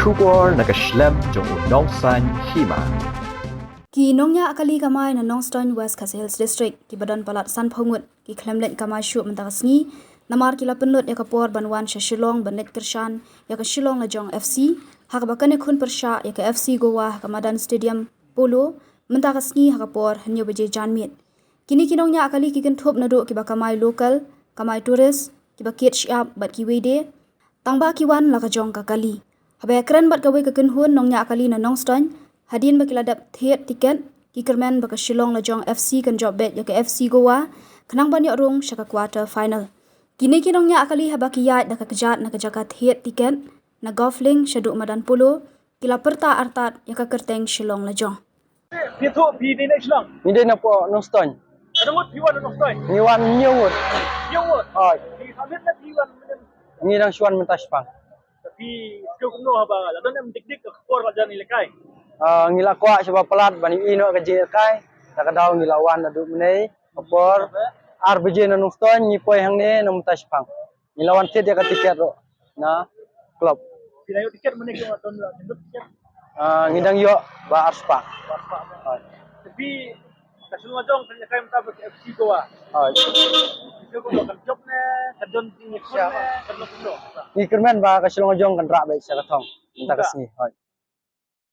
Shubor nakaslem jong unong san hima. Ki nongnya akali kamai na Nongstoin West Khasi Hills District ki badan palat San Phongut ki klemlet kamai syu mentakasngi namar kila penlut ya kapor banwan Shillong banet kershan ya ke Shillong la jong FC hak bakane khun persha ya ke FC Goa kamadan stadium polo mentakasngi hak kapor hanyo beje janmit kini kinongnya akali ki kenthop nado ki bakamai lokal kamai turis ki bakit syap bat ki wede tangba kiwan la ka jong kakali habe keren bat gawe ke kenhun nongnya akali na Nongstoin Hadin bakiladap thiet tiket ki kermen baka Shillong la jong FC kan job bet ya ke FC Goa kenang banyak rung syaka quarter final. Kini kinongnya akali habaki yat dak kejat na kejaka thiet tiket na golfling syaduk madan polo kila perta artat ya ka kerteng Shillong la jong. Pito pi ni Shillong. Hindi na po Nongstoin. Anong piwan Nongstoin? Niwan nyewot. Yowot. Ay, Di hamit na piwan ngi nang suan mentaspang. tapi skill kuno haba. Ladon am dik-dik ka kor ka jan ilekay. Ngila kwa sebab pelat bani ino ke JK nakadaw ngilawan adu menei opor RBJ na Nongstoin nyipoy hang ne na mentaspang. Ngilawan tiet ya ka tiket ro na klub. Pinayo tiket menik yung aton la tiket. Ngidang yo ba arspa. Tapi kasulong jong kan kay mata FC Goa. Ay. Ito ko kan job na kadon ni siya kadon kuno. Ngi kermen ba ka silong jong kan ra ba sa katong. Mentakasni. Ay.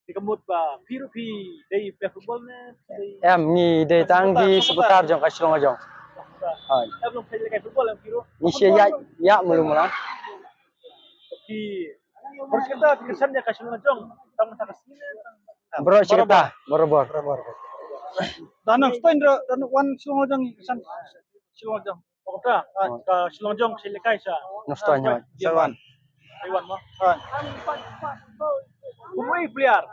Di kamot ba piro pi day play football na day Em ngi de tanggi seputar jong ka silong jong. Ay. belum play kay football ang piro. Ni sia ya mulu mula. Tapi harus kita kesan ya kasulong jong tang mata kasini. Bro cerita borobor. Danang Stein dan wan Silongjong kesan Silongjong. Okta ka Silongjong silekay sa Nongstoin ya. Taiwan. Taiwan mo. Kumui player.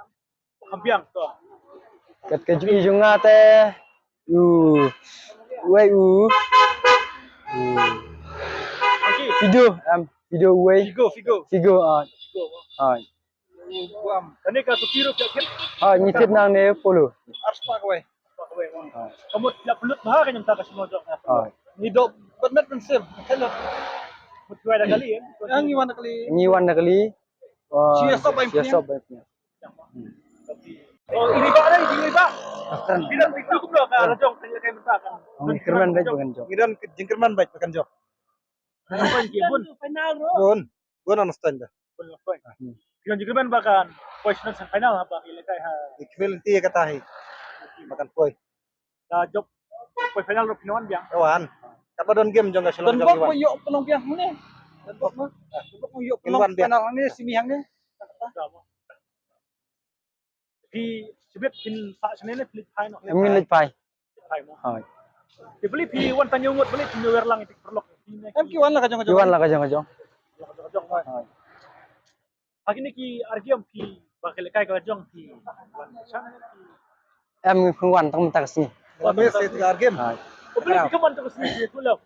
Hampiang to. Kat ke junga teh wei Okay. video wei Figo. ai Buam. Kani ka tupiro ka kit. nyitit nang ne polo Arspa ka we. Kamu tidak pelut bah kanyang ta ka Silongjong. Ni do badmet prinsip. Hello. Mutway na kali eh. Ang iwan na kali. nyiwan na kali Siya stop ba siya stop ba punya Oh, ini ba rin, ini ba? Bilang ko bro ka rajong kanya kay mentakan. ang kerman ba bukan jok Ngiran jengkerman baik pekan jok. Ano gibon? Final ro. Gon Nongstoin dah. Yung jigman bakan question sa final ha ba ilekay ha. Ikmil ti katahi. Makan poy. Sa job po final ro pinawan biang. Kawan. Kapadon game jong ka silong Dan jong bok iwan. yo penong biang ni. Dan bok mo. Bok mo yo Iwan penong biang. final ni simihang ni. Di sibet kin sa senene flip final. amin lit pai mo. ai Di beli pi wan tanyungot beli pinwer lang itik perlok. Kiwan lah kajong iwan lah ka jong Pagi ni ki argiam pi bakal kai ka jong pi. em khungwan tang mentakasni Habis itu game. ai Beli pi kaman terus ni tulau.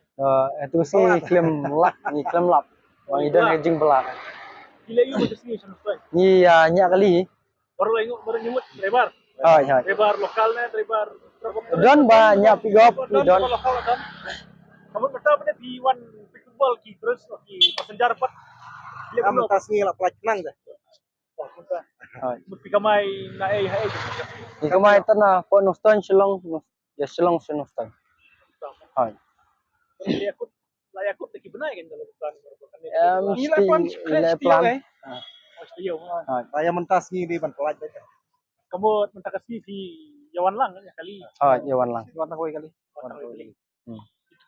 itu si klaim lap ni klaim lap wang idan jing belak Gila yu terus ni sampai. ni nya kali Baru nyumut lebar. ai Lebar lokalnya, lebar don ba nya pigop don lokal dan kamu pertama pada P1 football ki terus ki passenger pat. Kamu tas ni lah pelak nang dah. ai Mesti kamai na ai hai. ni kamai tanah po Nongstoin silong ya silong Nongstoin ai Layakut tak benar kan kalau bukan. nilai plan Mesti yo. Saya mentas ni di ban pelak baik. Kamu mentak si Yawan lang ya kali. iwan lang Kiwan tak kali.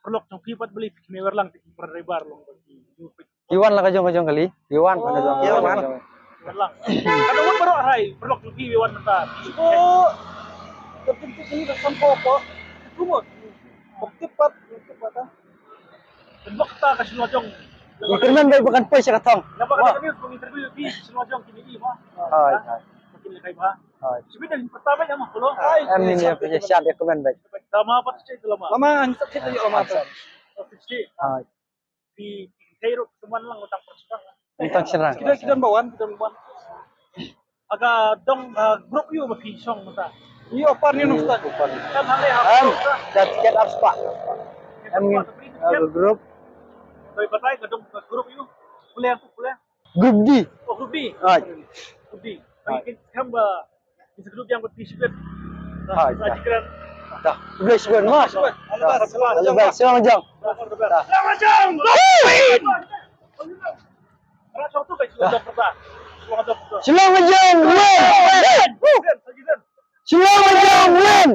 Perlu trong pipat beli kinewer lang per lebar long bagi. iwan lah ka jong kali iwan ka jong Iwan. Lang. Kada mo baru aray, perlu trong Yawan mentak. Oh. Tertentu ini dah sampai apa? Kumut. Tepat. Dan waktu ka Silongjong. kerman ba bukan poy sa katong Napakata kami kung interview di Silongjong kini mo. ai Makin lekay ba? ai Sabi na pertama niya mo kulo. em ni ya punya syat ya kerman ba Tama pa siya ito lama. Lama ang sakit ni Oma. ai Di Cairo cuman lang utang persukan. untang serang Kita bawan. Aga dong grup yu mapisong mata. Iyo par ni Nongstoin. Kan hangay em ha. dat tiket arspa em ni grup Toy patay ka dong grup yu. Kuliah. grup D Oh grup B. ai Sekarang bisa kedua yang bertisbet. Hai, Sajikan. Dah. Boleh sebut mas. Lepas silang jam. Selamat jam. Kerana suatu baik sudah pernah. Silang jam. Win. Silang jam. Win.